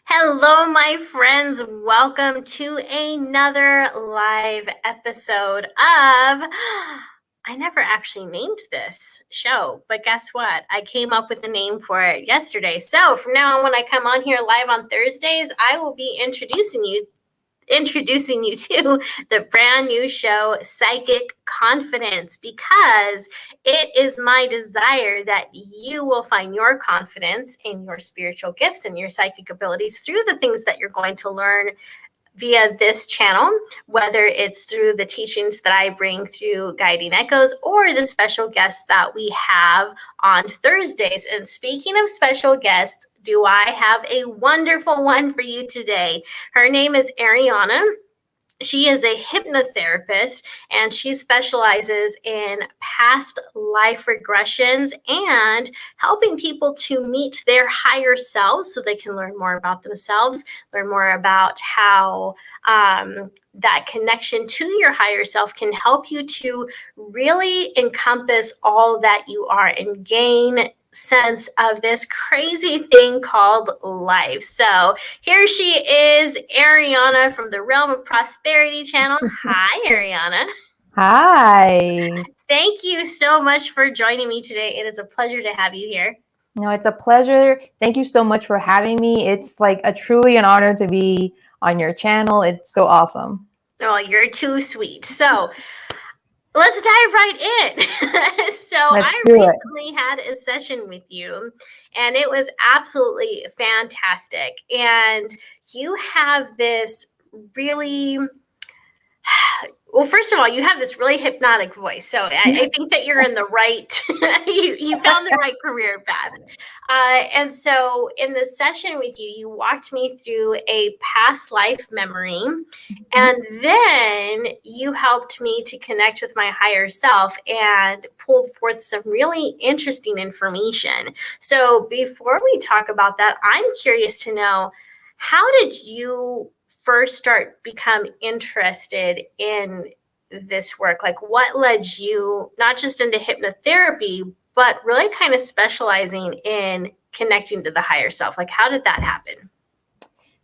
Hello, my friends. Welcome to another live episode of. I never actually named this show, but guess what? I came up with a name for it yesterday. So from now on, when I come on here live on Thursdays, I will be introducing you to the brand new show, Psychic Confidence, because it is my desire that you will find your confidence in your spiritual gifts and your psychic abilities through the things that you're going to learn via this channel, whether it's through the teachings that I bring through Guiding Echoes or the special guests that we have on Thursdays. And speaking of special guests, do I have a wonderful one for you today? Her name is Ariana. She is a hypnotherapist and she specializes in past life regressions and helping people to meet their higher selves so they can learn more about themselves, learn more about how that connection to your higher self can help you to really encompass all that you are and gain sense of this crazy thing called life. So here she is, Ariana from the Realm of Prosperity channel. Hi, Ariana. Hi. Thank you so much for joining me today. It is a pleasure to have you here. No, it's a pleasure. Thank you so much for having me. It's like truly an honor to be on your channel. It's so awesome. Oh, you're too sweet. So let's dive right in. So Let's I do it. recently had a session with you and it was absolutely fantastic. And you have this really, well, first of all, you have this really hypnotic voice. So I think that you're in the right, you found the right career path. And so in the session with you, you walked me through a past life memory. And then you helped me to connect with my higher self and pulled forth some really interesting information. So before we talk about that, I'm curious to know, how did you first start become interested in this work? Like, what led you not just into hypnotherapy, but really kind of specializing in connecting to the higher self? Like, how did that happen?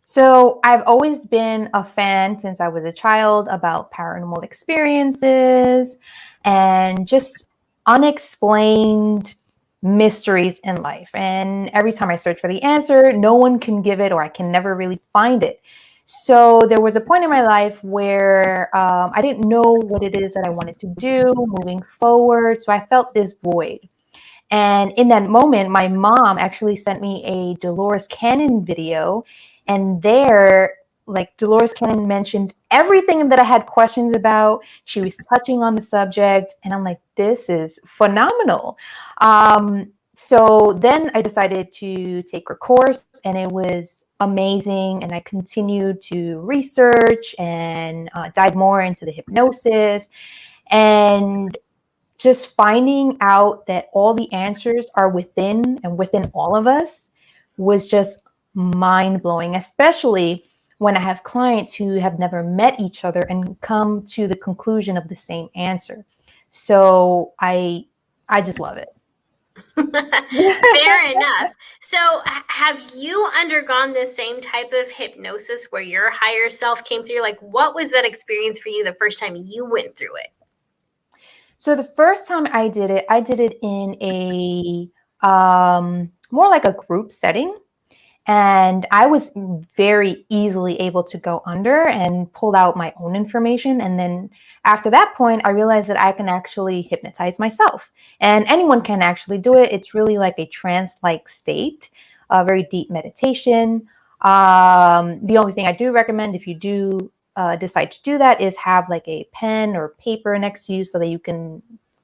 So I've always been a fan since I was a child about paranormal experiences and just unexplained mysteries in life. And every time I search for the answer, no one can give it, or I can never really find it. So there was a point in my life where I didn't know what it is that I wanted to do moving forward. So I felt this void. And in that moment, my mom actually sent me a Dolores Cannon video. And there, like, Dolores Cannon mentioned everything that I had questions about. She was touching on the subject. And I'm like, this is phenomenal. So then I decided to take her course, and it was amazing. And I continued to research and dive more into the hypnosis. And just finding out that all the answers are within and within all of us was just mind blowing, especially when I have clients who have never met each other and come to the conclusion of the same answer. So I just love it. Fair enough. So, have you undergone the same type of hypnosis where your higher self came through? Like, what was that experience for you the first time you went through it? So the first time I did it in a more like a group setting. And I was very easily able to go under and pull out my own information. And then after that point, I realized that I can actually hypnotize myself. And anyone can actually do it. It's really like a trance-like state, a very deep meditation. The only thing I do recommend, if you do decide to do that, is have like a pen or paper next to you so that you can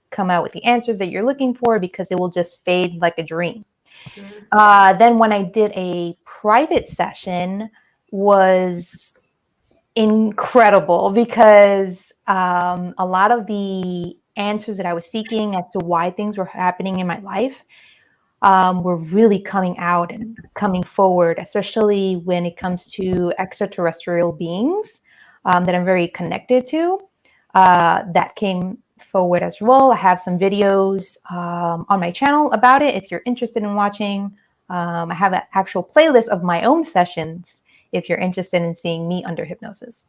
come out with the answers that you're looking for, because it will just fade like a dream. Then when I did a private session, was incredible, because a lot of the answers that I was seeking as to why things were happening in my life were really coming out and coming forward, especially when it comes to extraterrestrial beings that I'm very connected to. That came forward as well. I have some videos on my channel about it if you're interested in watching. I have an actual playlist of my own sessions if you're interested in seeing me under hypnosis.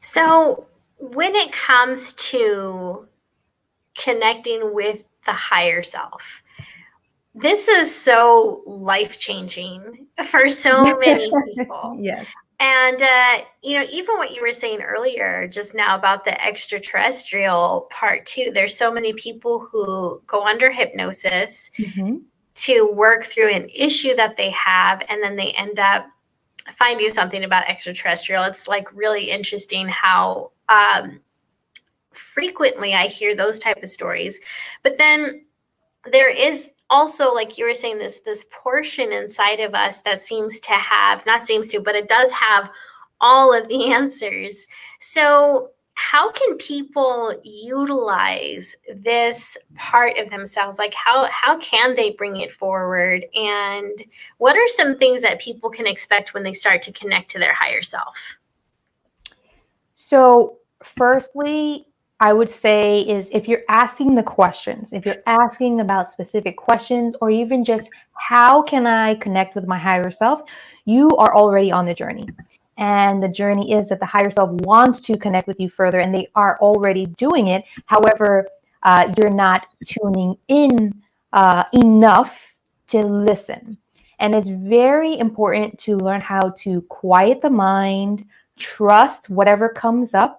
So when it comes to connecting with the higher self, this is so life-changing for so many people. Yes. And, even what you were saying earlier just now about the extraterrestrial part too, there's so many people who go under hypnosis to work through an issue that they have, and then they end up finding something about extraterrestrial. It's like really interesting how frequently I hear those type of stories. But then there is also, like you were saying, this portion inside of us that seems to have, not seems to, but it does have all of the answers. So how can people utilize this part of themselves? Like how can they bring it forward? And what are some things that people can expect when they start to connect to their higher self? So firstly, I would say is if you're asking the questions, if you're asking about specific questions, or even just how can I connect with my higher self, you are already on the journey. And the journey is that the higher self wants to connect with you further, and they are already doing it. However, you're not tuning in enough to listen. And it's very important to learn how to quiet the mind, trust whatever comes up,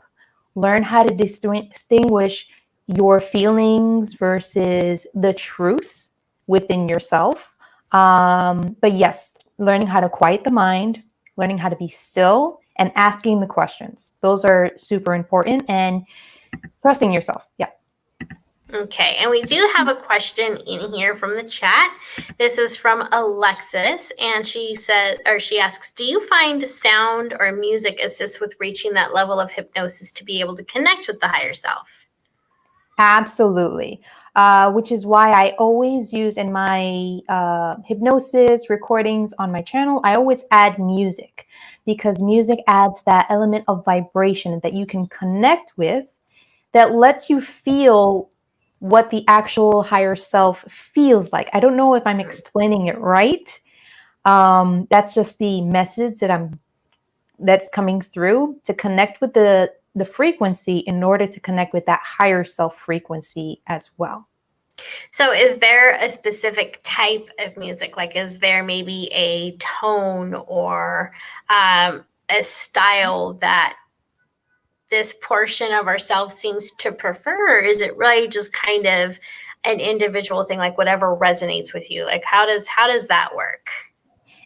learn how to distinguish your feelings versus the truth within yourself. But yes, learning how to quiet the mind, learning how to be still, and asking the questions. Those are super important, and trusting yourself. Yeah. Okay, and we do have a question in here from the chat. This is from Alexis, and she asks, do you find sound or music assists with reaching that level of hypnosis to be able to connect with the higher self? Absolutely. Which is why I always use in my hypnosis recordings on my channel, I always add music, because music adds that element of vibration that you can connect with, that lets you feel what the actual higher self feels like. I don't know if I'm explaining it right. That's just the message that's coming through to connect with the frequency in order to connect with that higher self frequency as well. So is there a specific type of music? Like, is there maybe a tone or a style that this portion of ourselves seems to prefer? Or is it really just kind of an individual thing, like whatever resonates with you? Like, how does that work?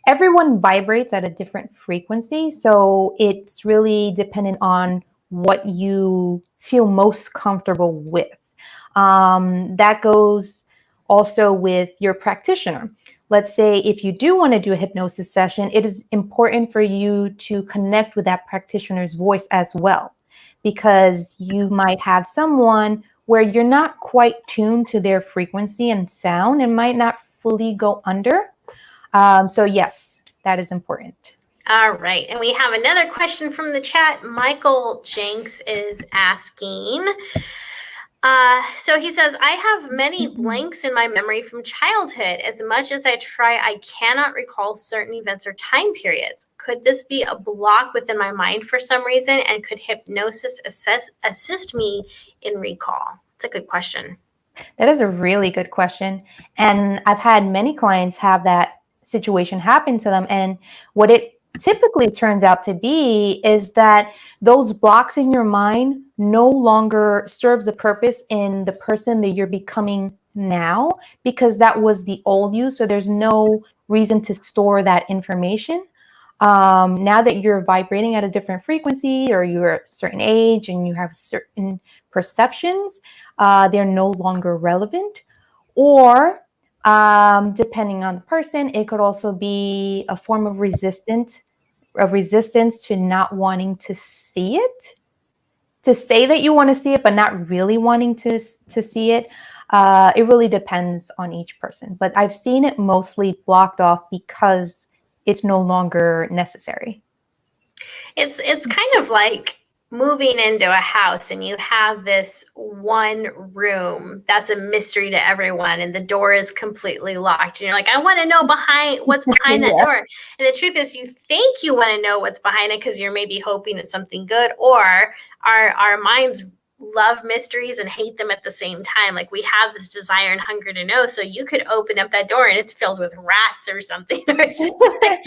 Everyone vibrates at a different frequency, so it's really dependent on what you feel most comfortable with. That goes also with your practitioner. Let's say if you do want to do a hypnosis session, it is important for you to connect with that practitioner's voice as well, because you might have someone where you're not quite tuned to their frequency and sound and might not fully go under. So yes, that is important. All right. And we have another question from the chat. Michael Jenks is asking, so he says, I have many blanks in my memory from childhood. As much as I try, I cannot recall certain events or time periods. Could this be a block within my mind for some reason? And could hypnosis assist me in recall? It's a good question. That is a really good question. And I've had many clients have that situation happen to them. And what it typically turns out to be is that those blocks in your mind no longer serves a purpose in the person that you're becoming now, because that was the old you. So there's no reason to store that information. Now that you're vibrating at a different frequency, or you're a certain age and you have certain perceptions, they're no longer relevant. Or depending on the person, it could also be a form of resistance to not wanting to see it, to say that you want to see it but not really wanting to see it. It really depends on each person, but I've seen it mostly blocked off because it's no longer necessary. It's kind of like moving into a house and you have this one room that's a mystery to everyone and the door is completely locked and you're like, I want to know what's behind that Yeah. door. And the truth is you think you want to know what's behind it because you're maybe hoping it's something good, or our minds love mysteries and hate them at the same time. Like we have this desire and hunger to know. So you could open up that door and it's filled with rats or something. Or it's just like,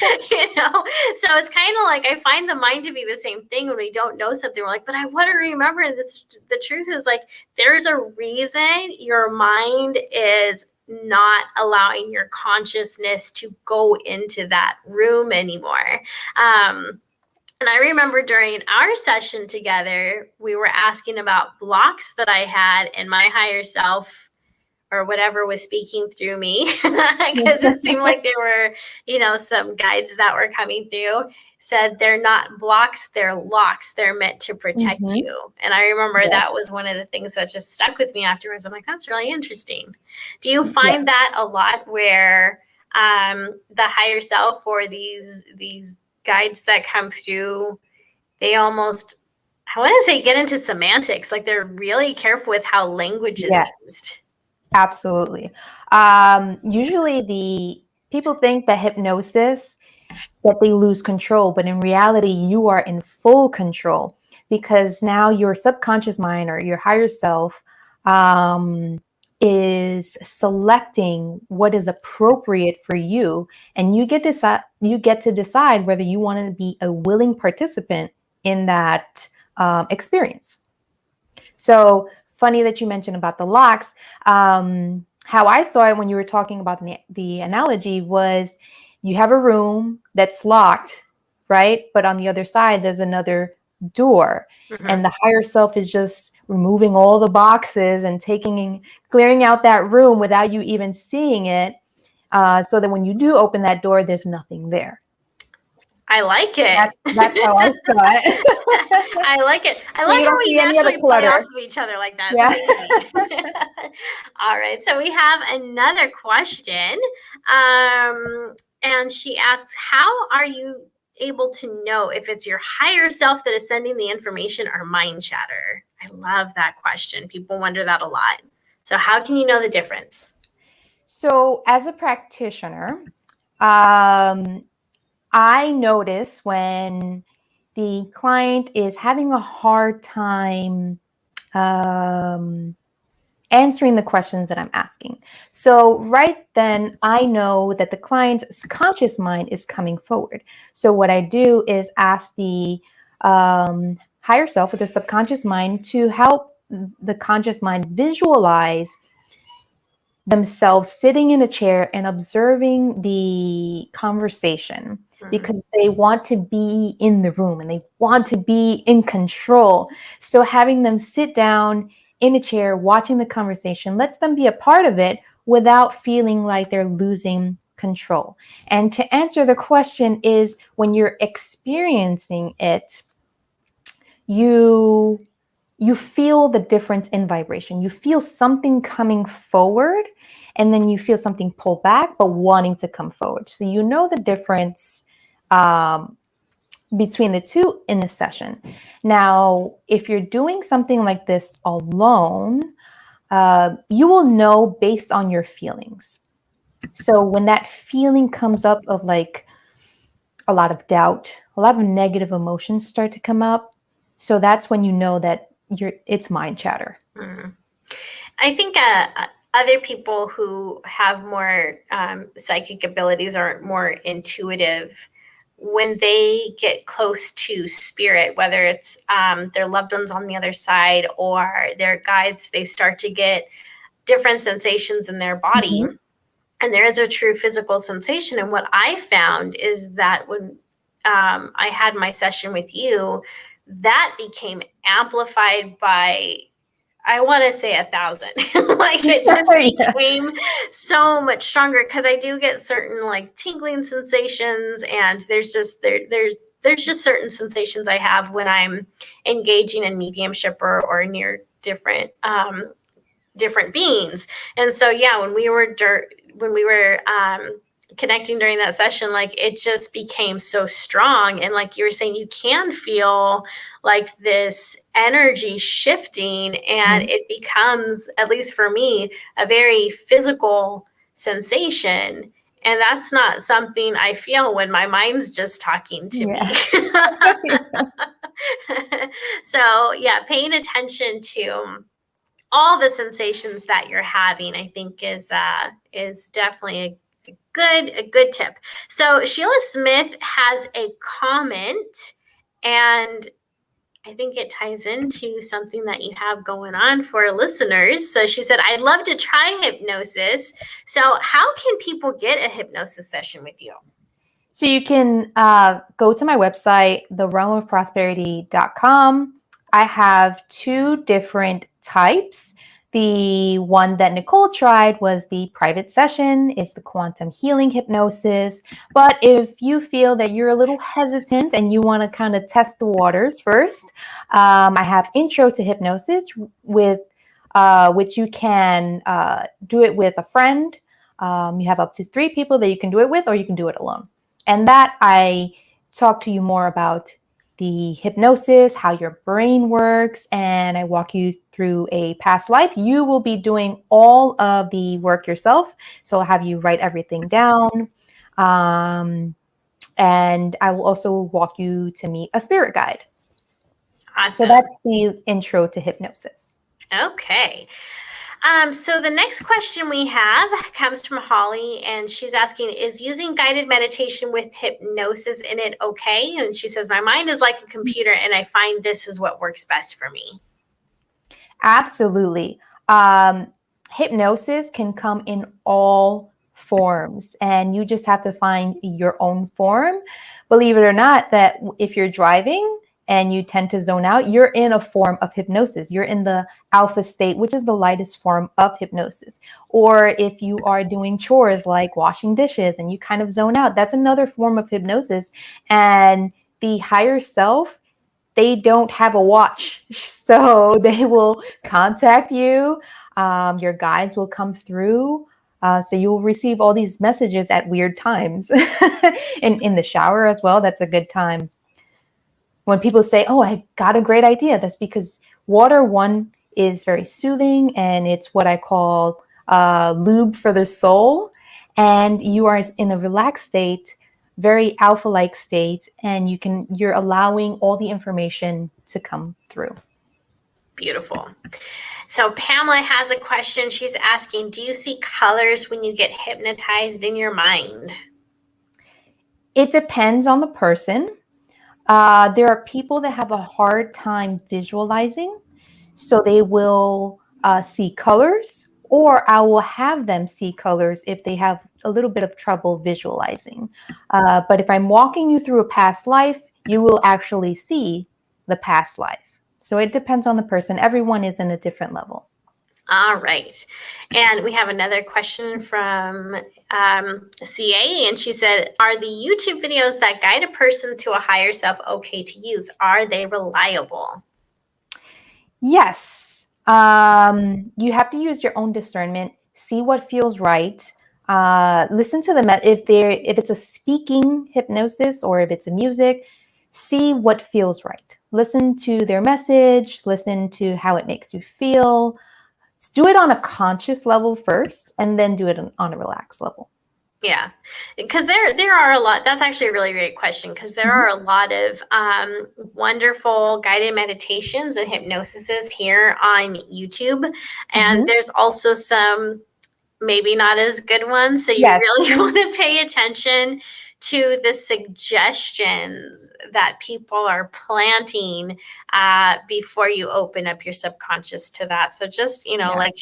So it's kind of like I find the mind to be the same thing when we don't know something. We're like, but I want to remember. And the truth is like there's a reason your mind is not allowing your consciousness to go into that room anymore. And I remember during our session together, we were asking about blocks that I had in my higher self or whatever was speaking through me, because it seemed like there were, some guides that were coming through, said they're not blocks, they're locks. They're meant to protect you. And I remember that was one of the things that just stuck with me afterwards. I'm like, that's really interesting. Do you find that a lot where the higher self or these guides that come through, they almost, I want to say, get into semantics, like they're really careful with how language is used? Absolutely. Usually the people think that hypnosis, that they lose control, but in reality, you are in full control because now your subconscious mind or your higher self is selecting what is appropriate for you, and you get to decide whether you want to be a willing participant in that experience. So funny that you mentioned about the locks. How I saw it when you were talking about the analogy was you have a room that's locked, right? But on the other side, there's another door. And the higher self is just removing all the boxes and clearing out that room without you even seeing it. So that when you do open that door, there's nothing there. I like it. That's how I saw it. I like it. I So like how we naturally play off of each other like that. Yeah. All right. So we have another question. And she asks, how are you able to know if it's your higher self that is sending the information or mind chatter? I love that question. People wonder that a lot. So how can you know the difference? So as a practitioner, I notice when the client is having a hard time answering the questions that I'm asking. So right then I know that the client's conscious mind is coming forward. So what I do is ask the higher self or the subconscious mind to help the conscious mind visualize themselves sitting in a chair and observing the conversation, because they want to be in the room and they want to be in control. So having them sit down in a chair, watching the conversation, lets them be a part of it without feeling like they're losing control. And to answer the question is, when you're experiencing it, you feel the difference in vibration. You feel something coming forward, and then you feel something pull back, but wanting to come forward. So you know the difference between the two in a session. Now, if you're doing something like this alone, you will know based on your feelings. So when that feeling comes up of like a lot of doubt, a lot of negative emotions start to come up. So that's when you know that it's mind chatter. I think other people who have more psychic abilities or more intuitive, when they get close to spirit, whether it's their loved ones on the other side or their guides, they start to get different sensations in their body. And there is a true physical sensation. And what I found is that when I had my session with you, that became amplified by, I want to say 1,000. Like it just became so much stronger, because I do get certain like tingling sensations, and there's just certain sensations I have when I'm engaging in mediumship or near different beings. And so yeah, when we were connecting during that session, like it just became so strong. And like you were saying, you can feel like this energy shifting, and it becomes, at least for me, a very physical sensation. And that's not something I feel when my mind's just talking to me. So yeah, paying attention to all the sensations that you're having, I think is definitely a good tip. So Sheila Smith has a comment, and I think it ties into something that you have going on for listeners. So she said, I'd love to try hypnosis. So how can people get a hypnosis session with you? So you can go to my website, therealmofprosperity.com. I have 2 different types. The one that Nicole tried was the private session. It's the Quantum Healing Hypnosis. But if you feel that you're a little hesitant and you want to kind of test the waters first, I have Intro to Hypnosis, with which you can do it with a friend. You have up to 3 people that you can do it with, or you can do it alone. And that I talk to you more about the hypnosis, how your brain works, and I walk you through a past life. You will be doing all of the work yourself. So I'll have you write everything down. And I will also walk you to meet a spirit guide. Awesome. So that's the intro to hypnosis. Okay. So the next question we have comes from Holly, and she's asking, is using guided meditation with hypnosis in it okay? And she says, my mind is like a computer, and I find this is what works best for me. Absolutely. Hypnosis can come in all forms, and you just have to find your own form. Believe it or not, that if you're driving and you tend to zone out, you're in a form of hypnosis. You're in the alpha state, which is the lightest form of hypnosis. Or if you are doing chores like washing dishes and you kind of zone out, that's another form of hypnosis. And the higher self, they don't have a watch. So they will contact you. Your guides will come through. So you'll receive all these messages at weird times. And in the shower as well, that's a good time. When people say, oh, I got a great idea, that's because water, one, is very soothing, and it's what I call lube for the soul. And you are in a relaxed state, very alpha-like state, and you're allowing all the information to come through. Beautiful. So Pamela has a question. She's asking, do you see colors when you get hypnotized in your mind? It depends on the person. There are people that have a hard time visualizing, so they will see colors, or I will have them see colors if they have a little bit of trouble visualizing. But if I'm walking you through a past life, you will actually see the past life. So it depends on the person. Everyone is in a different level. All right. And we have another question from CA, and she said, are the YouTube videos that guide a person to a higher self okay to use? Are they reliable? Yes. You have to use your own discernment, see what feels right. Listen to if it's a speaking hypnosis or if it's a music, see what feels right. Listen to their message, listen to how it makes you feel. Do it on a conscious level first, and then do it on a relaxed level. Yeah, because there are a lot. That's actually a really great question, because there are a lot of wonderful guided meditations and hypnosises here on YouTube, and there's also some maybe not as good ones. So you really want to pay attention to the suggestions that people are planting before you open up your subconscious to that. So just, like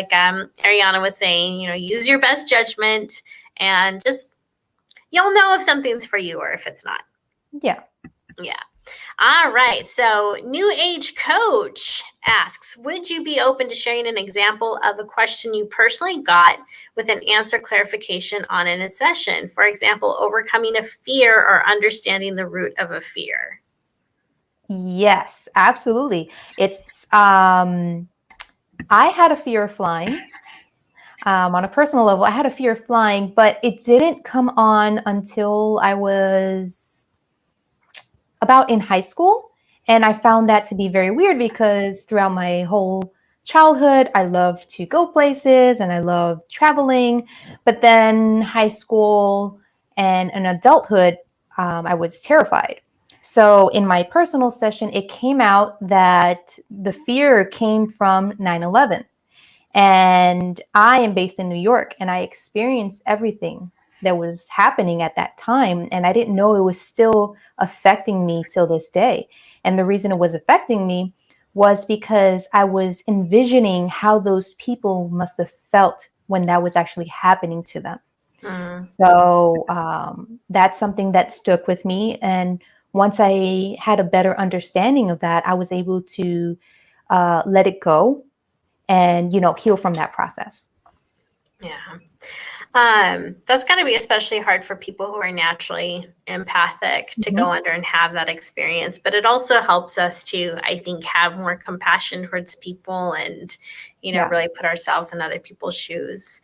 Ariana was saying, use your best judgment, and just, you'll know if something's for you or if it's not. Yeah. All right. So New Age Coach asks, would you be open to sharing an example of a question you personally got with an answer clarification on in a session? For example, overcoming a fear or understanding the root of a fear. Yes, absolutely. It's, I had a fear of flying. On a personal level, I had a fear of flying, but it didn't come on until I was about in high school. And I found that to be very weird because throughout my whole childhood, I loved to go places and I loved traveling. But then high school and an adulthood, I was terrified. So in my personal session, it came out that the fear came from 9/11. And I am based in New York and I experienced everything that was happening at that time. And I didn't know it was still affecting me till this day. And the reason it was affecting me was because I was envisioning how those people must have felt when that was actually happening to them. Mm. So that's something that stuck with me. And once I had a better understanding of that, I was able to let it go and, heal from that process. Yeah. That's got to be especially hard for people who are naturally empathic to go under and have that experience. But it also helps us to, I think, have more compassion towards people and, Yeah. really put ourselves in other people's shoes.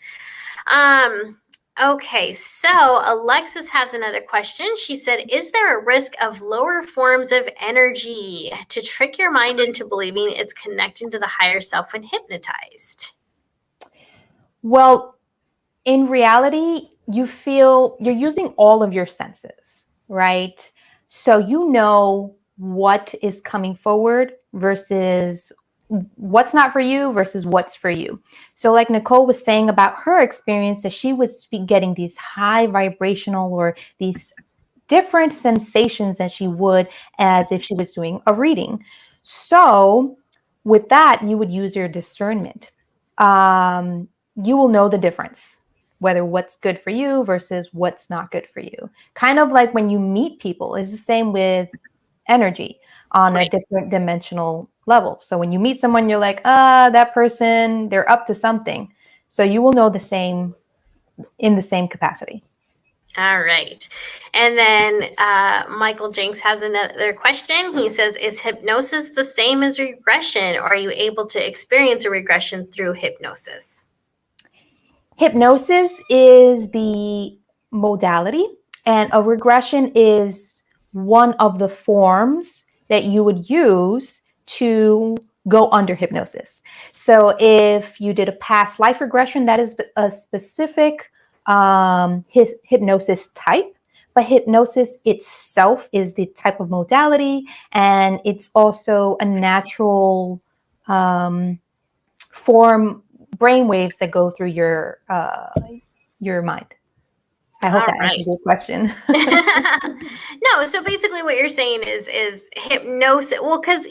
Okay, so Alexis has another question. She said, is there a risk of lower forms of energy to trick your mind into believing it's connecting to the higher self when hypnotized? Well, in reality, you're using all of your senses, right? So you know what is coming forward versus what's not for you versus what's for you. So like Nicole was saying about her experience, that she was getting these high vibrational or these different sensations than she would as if she was doing a reading. So with that, you would use your discernment. You will know the difference, whether what's good for you versus what's not good for you. Kind of like when you meet people, it's the same with energy on a different dimensional level. So when you meet someone, you're like, that person, they're up to something. So you will know the same in the same capacity. All right. And then Michael Jenks has another question. He says, is hypnosis the same as regression, or are you able to experience a regression through hypnosis? Hypnosis is the modality, and a regression is one of the forms that you would use to go under hypnosis. So if you did a past life regression, that is a specific hypnosis type. But hypnosis itself is the type of modality, and it's also a natural form, brain waves that go through your mind. I hope that answers your question. No, so basically what you're saying is hypnosis. Well, because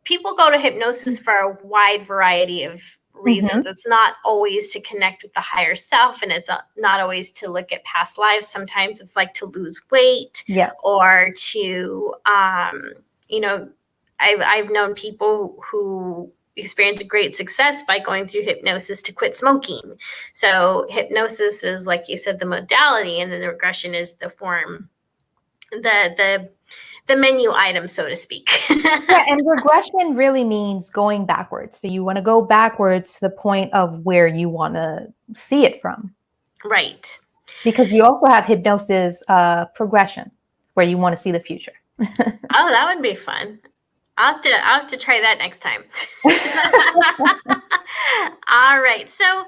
people go to hypnosis for a wide variety of reasons. Mm-hmm. It's not always to connect with the higher self, and it's not always to look at past lives. Sometimes it's like to lose weight, Yes. or to I've known people who experience great success by going through hypnosis to quit smoking. So hypnosis is, like you said, the modality, and then the regression is the form, the menu item, so to speak. Yeah, and regression really means going backwards. So you want to go backwards to the point of where you want to see it from. Right. Because you also have hypnosis progression, where you want to see the future. Oh, that would be fun. I'll have to try that next time. All right. So,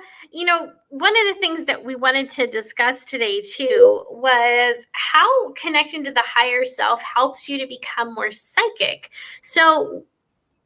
one of the things that we wanted to discuss today too was how connecting to the higher self helps you to become more psychic. So,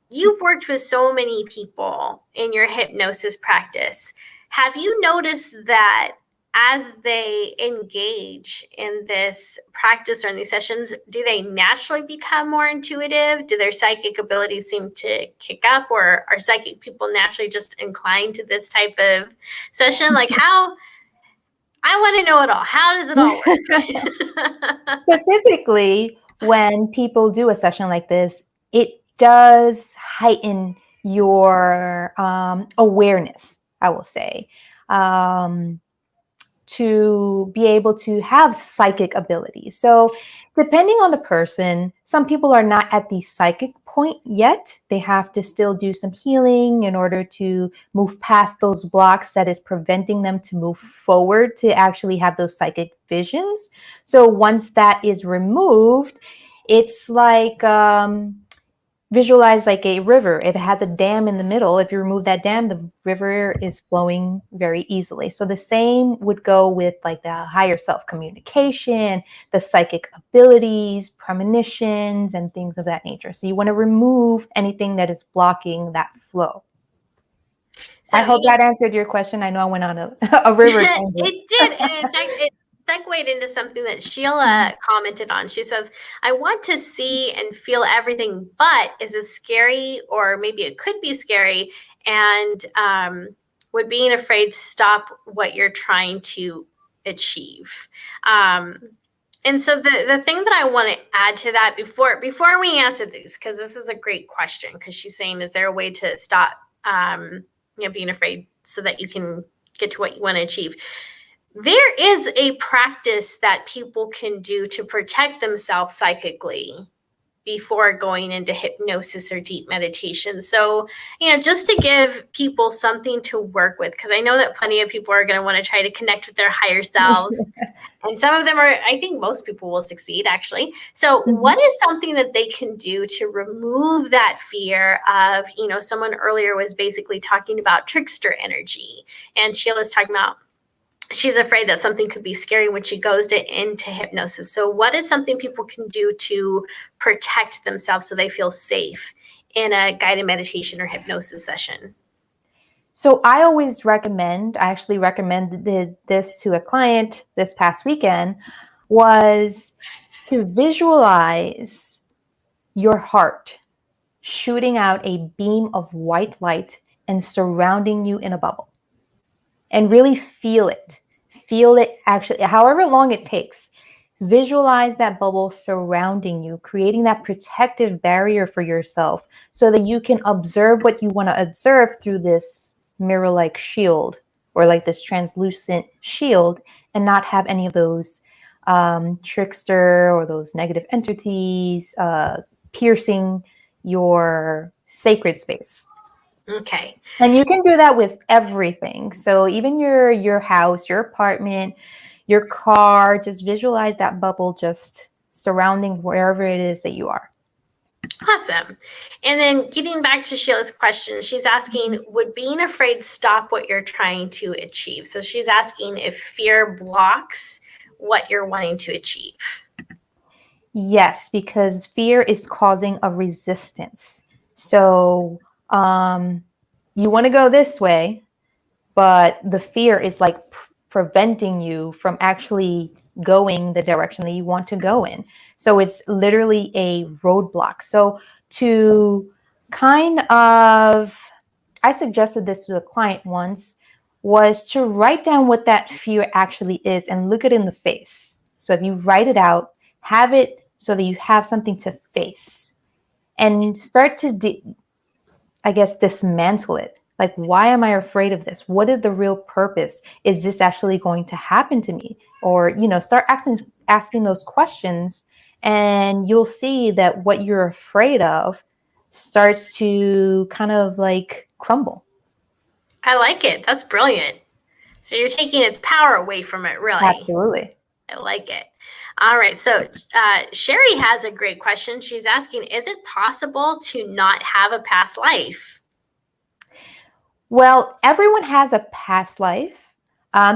you've worked with so many people in your hypnosis practice. Have you noticed that as they engage in this practice or in these sessions, do they naturally become more intuitive? Do their psychic abilities seem to kick up, or are psychic people naturally just inclined to this type of session? Like, how? I want to know it all. How does it all work? So typically, when people do a session like this, it does heighten your awareness, I will say, to be able to have psychic abilities. So depending on the person, some people are not at the psychic point yet. They have to still do some healing in order to move past those blocks that is preventing them to move forward to actually have those psychic visions. So once that is removed, it's like visualize like a river. If it has a dam in the middle, if you remove that dam, the river is flowing very easily. So the same would go with like the higher self communication, the psychic abilities, premonitions, and things of that nature. So you want to remove anything that is blocking that flow. So I hope that answered your question. I know I went on a river tangent. It did. And in fact, it segued into something that Sheila commented on. She says, I want to see and feel everything, but is it scary, or maybe it could be scary, and would being afraid stop what you're trying to achieve? And so the thing that I want to add to that before we answer these, because this is a great question, because she's saying, is there a way to stop being afraid so that you can get to what you want to achieve? There is a practice that people can do to protect themselves psychically before going into hypnosis or deep meditation. So, just to give people something to work with, because I know that plenty of people are going to want to try to connect with their higher selves. And some of them I think most people will succeed, actually. So what is something that they can do to remove that fear of, someone earlier was basically talking about trickster energy, and Sheila's talking about she's afraid that something could be scary when she goes into hypnosis. So what is something people can do to protect themselves so they feel safe in a guided meditation or hypnosis session? So I always recommend, I actually recommended this to a client this past weekend, was to visualize your heart shooting out a beam of white light and surrounding you in a bubble. And really feel it. Feel it actually, however long it takes. Visualize that bubble surrounding you, creating that protective barrier for yourself so that you can observe what you want to observe through this mirror-like shield, or like this translucent shield, and not have any of those trickster or those negative entities piercing your sacred space. Okay. And you can do that with everything. So even your house, your apartment, your car, just visualize that bubble just surrounding wherever it is that you are. Awesome. And then getting back to Sheila's question, she's asking, would being afraid stop what you're trying to achieve? So she's asking if fear blocks what you're wanting to achieve. Yes, because fear is causing a resistance. So you want to go this way, but the fear is like preventing you from actually going the direction that you want to go in. So it's literally a roadblock. So to kind of, I suggested this to a client once, was to write down what that fear actually is and look it in the face. So if you write it out, have it so that you have something to face and start to, dismantle it. Like, why am I afraid of this? What is the real purpose? Is this actually going to happen to me? Or, start asking those questions, and you'll see that what you're afraid of starts to kind of like crumble. I like it. That's brilliant. So you're taking its power away from it, really. Absolutely. I like it. All right. So Sherry has a great question. She's asking, is it possible to not have a past life? Well, everyone has a past life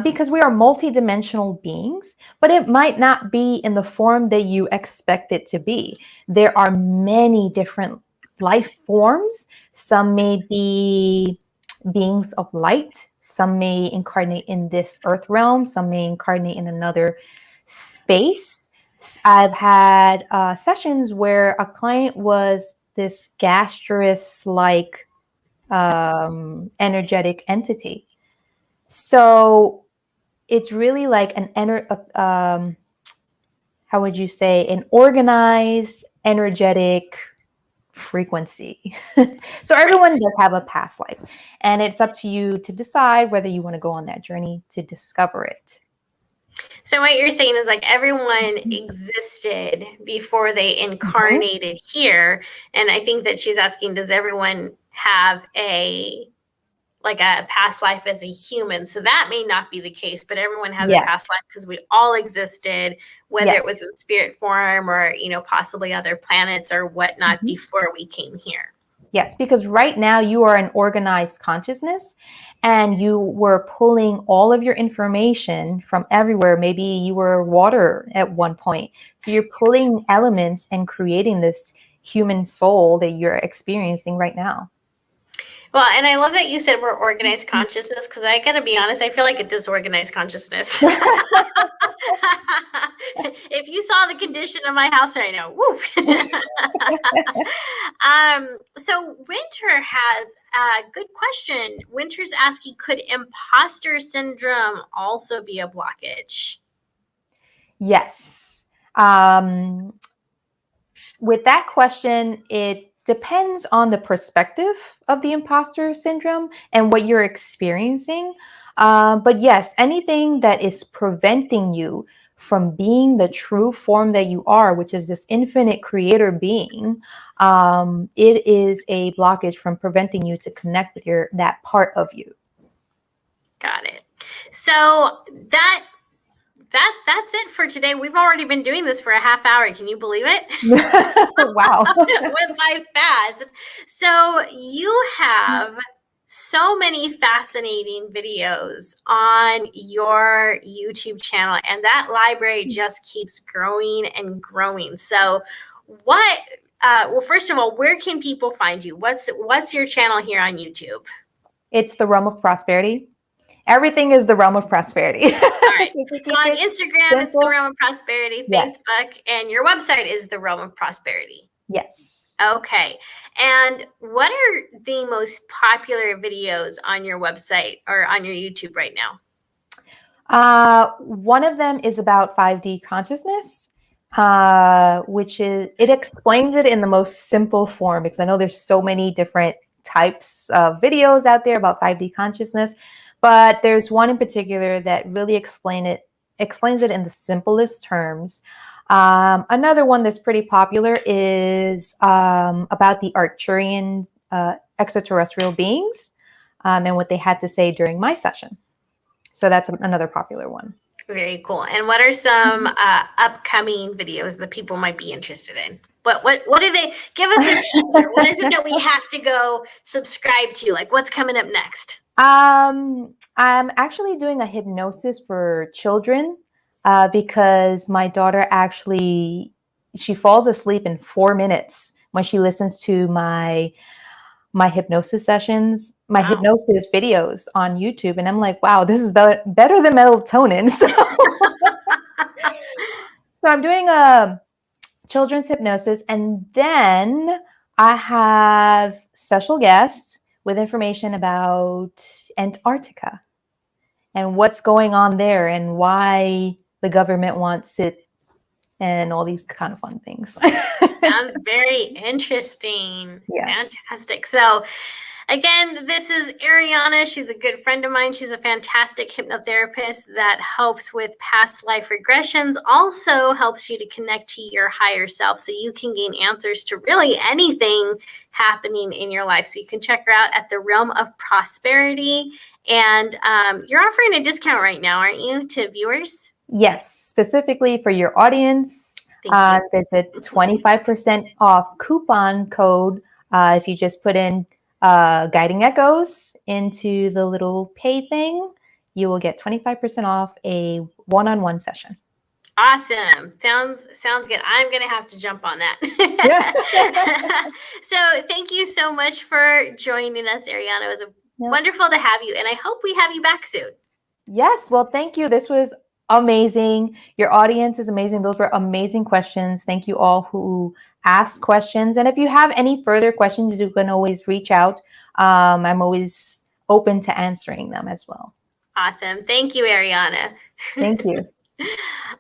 because we are multidimensional beings, but it might not be in the form that you expect it to be. There are many different life forms. Some may be beings of light. Some may incarnate in this earth realm. Some may incarnate in another space. I've had sessions where a client was this gastrous-like energetic entity. So it's really like an how would you say, an organized energetic frequency. So everyone does have a past life, and it's up to you to decide whether you want to go on that journey to discover it. So what you're saying is like everyone existed before they incarnated here. And I think that she's asking, does everyone have a past life as a human? So that may not be the case, but everyone has a past life because we all existed, whether it was in spirit form or, possibly other planets or whatnot before we came here. Yes, because right now you are an organized consciousness and you were pulling all of your information from everywhere. Maybe you were water at one point. So you're pulling elements and creating this human soul that you're experiencing right now. Well, and I love that you said we're organized consciousness, because I gotta be honest, I feel like a disorganized consciousness. If you saw the condition of my house right now, woo. So Winter has a good question. Winter's asking, could imposter syndrome also be a blockage? Yes. With that question, it depends on the perspective of the imposter syndrome and what you're experiencing. But yes, anything that is preventing you from being the true form that you are, which is this infinite creator being, it is a blockage from preventing you to connect with that part of you. Got it. So that's it for today. We've already been doing this for a half hour. Can you believe it? Wow. It went by fast. So you have so many fascinating videos on your YouTube channel, and that library just keeps growing and growing. So well, first of all, where can people find you? What's your channel here on YouTube? It's the Realm of Prosperity. Everything is the Realm of Prosperity. All right. So on Instagram, it's the Realm of Prosperity. Facebook, and your website is the Realm of Prosperity. Yes. Okay. And what are the most popular videos on your website or on your YouTube right now? One of them is about 5D consciousness, which it explains it in the most simple form, because I know there's so many different types of videos out there about 5D consciousness. But there's one in particular that really explains it in the simplest terms. Another one that's pretty popular is about the Arcturian extraterrestrial beings and what they had to say during my session. So that's another popular one. Very cool. And what are some upcoming videos that people might be interested in? What do they give us a teaser? What is it that we have to go subscribe to? Like, what's coming up next? I'm actually doing a hypnosis for children because my daughter she falls asleep in 4 minutes when she listens to my hypnosis sessions, hypnosis videos on YouTube. And I'm like, wow, this is better than melatonin. So I'm doing a children's hypnosis, and then I have special guests with information about Antarctica and what's going on there and why the government wants it and all these kind of fun things. Sounds very interesting. Yes. Fantastic. So again, this is Ariana. She's a good friend of mine. She's a fantastic hypnotherapist that helps with past life regressions, also helps you to connect to your higher self so you can gain answers to really anything happening in your life. So you can check her out at the Realm of Prosperity. And you're offering a discount right now, aren't you, to viewers? Yes, specifically for your audience. There's a 25% off coupon code if you just put in Guiding Echoes into the little pay thing. You will get 25% off a one-on-one session. Awesome. Sounds good. I'm going to have to jump on that. So thank you so much for joining us, Ariana. It was wonderful to have you, and I hope we have you back soon. Yes. Well, thank you. This was amazing. Your audience is amazing. Those were amazing questions. Thank you all who asked questions. And if you have any further questions, you can always reach out. I'm always open to answering them as well. Awesome. Thank you, Ariana. Thank you.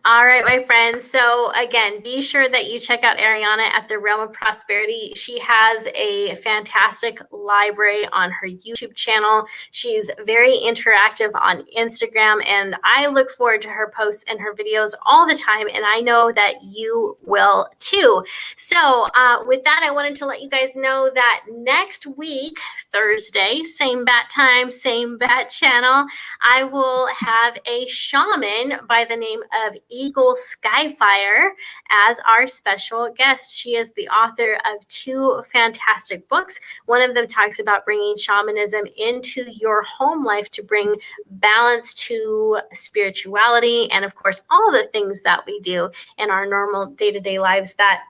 All right, my friends. So again, be sure that you check out Ariana at the Realm of Prosperity. She has a fantastic library on her YouTube channel. She's very interactive on Instagram, and I look forward to her posts and her videos all the time, and I know that you will too. So with that, I wanted to let you guys know that next week, Thursday, same bat time, same bat channel, I will have a shaman by the name of Eagle Skyfire as our special guest. She is the author of 2 fantastic books. One of them talks about bringing shamanism into your home life to bring balance to spirituality and, of course, all the things that we do in our normal day-to-day lives that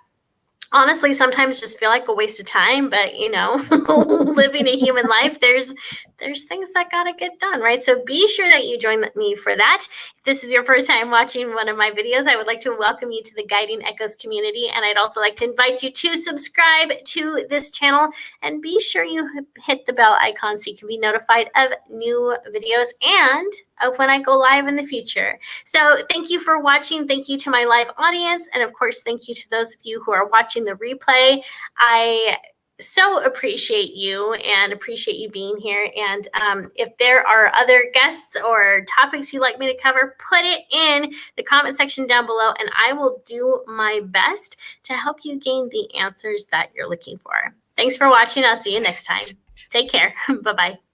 honestly sometimes just feel like a waste of time, but living a human life, there's things that gotta get done, right? So be sure that you join me for that. If this is your first time watching one of my videos, I would like to welcome you to the Guiding Echoes community, and I'd also like to invite you to subscribe to this channel, and be sure you hit the bell icon so you can be notified of new videos and of when I go live in the future. So thank you for watching. Thank you to my live audience. And of course, thank you to those of you who are watching the replay. I so appreciate you and appreciate you being here. And if there are other guests or topics you'd like me to cover, put it in the comment section down below, and I will do my best to help you gain the answers that you're looking for. Thanks for watching. I'll see you next time. Take care. Bye-bye.